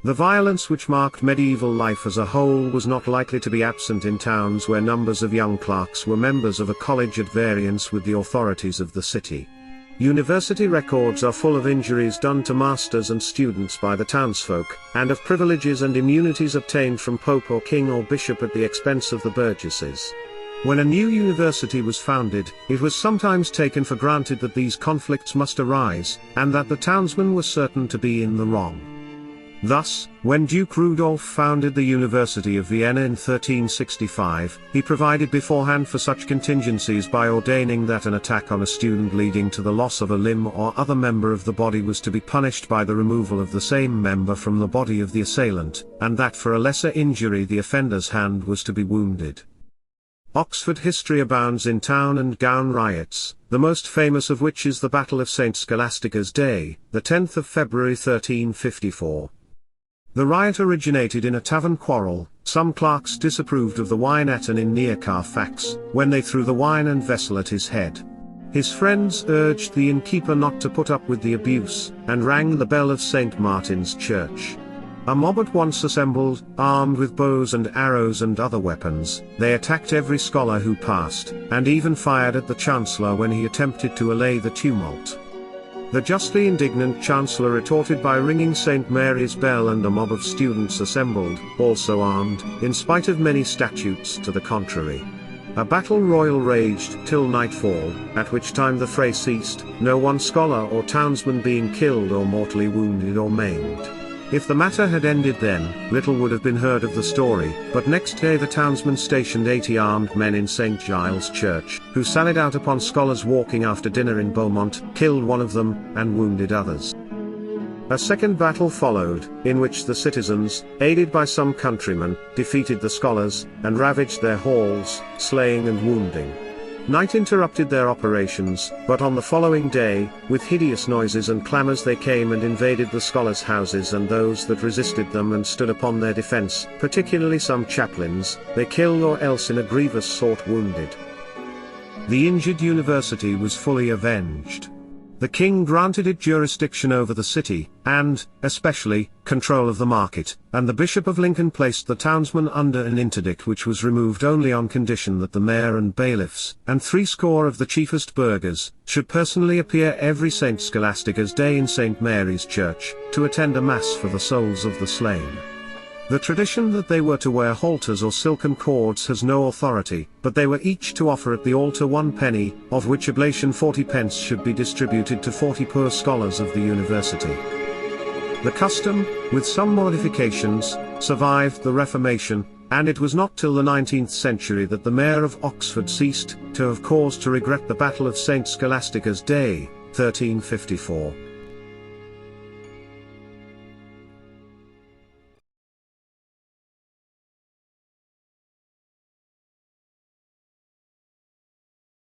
The violence which marked medieval life as a whole was not likely to be absent in towns where numbers of young clerks were members of a college at variance with the authorities of the city. University records are full of injuries done to masters and students by the townsfolk, and of privileges and immunities obtained from pope or king or bishop at the expense of the burgesses. When a new university was founded, it was sometimes taken for granted that these conflicts must arise, and that the townsmen were certain to be in the wrong. Thus, when Duke Rudolf founded the University of Vienna in 1365, he provided beforehand for such contingencies by ordaining that an attack on a student leading to the loss of a limb or other member of the body was to be punished by the removal of the same member from the body of the assailant, and that for a lesser injury the offender's hand was to be wounded. Oxford history abounds in town and gown riots, the most famous of which is the Battle of Saint Scholastica's Day, the 10th of February 1354. The riot originated in a tavern quarrel. Some clerks disapproved of the wine eaten in near Carfax, when they threw the wine and vessel at his head. His friends urged the innkeeper not to put up with the abuse, and rang the bell of St. Martin's Church. A mob at once assembled, armed with bows and arrows and other weapons. They attacked every scholar who passed, and even fired at the chancellor when he attempted to allay the tumult. The justly indignant chancellor retorted by ringing St. Mary's bell, and a mob of students assembled, also armed, in spite of many statutes to the contrary. A battle royal raged till nightfall, at which time the fray ceased, no one scholar or townsman being killed or mortally wounded or maimed. If the matter had ended then, little would have been heard of the story, but next day the townsmen stationed 80 armed men in St. Giles' Church, who sallied out upon scholars walking after dinner in Beaumont, killed one of them, and wounded others. A second battle followed, in which the citizens, aided by some countrymen, defeated the scholars, and ravaged their halls, slaying and wounding. Night interrupted their operations, but on the following day, with hideous noises and clamors they came and invaded the scholars' houses and those that resisted them and stood upon their defense, particularly some chaplains, they killed or else in a grievous sort wounded. The injured university was fully avenged. The king granted it jurisdiction over the city, and, especially, control of the market, and the Bishop of Lincoln placed the townsmen under an interdict which was removed only on condition that the mayor and bailiffs, and 60 of the chiefest burghers, should personally appear every Saint Scholastica's Day in St. Mary's Church, to attend a mass for the souls of the slain. The tradition that they were to wear halters or silken cords has no authority, but they were each to offer at the altar 1 penny, of which oblation 40 pence should be distributed to 40 poor scholars of the university. The custom, with some modifications, survived the Reformation, and it was not till the 19th century that the mayor of Oxford ceased to have cause to regret the Battle of Saint Scholastica's Day, 1354.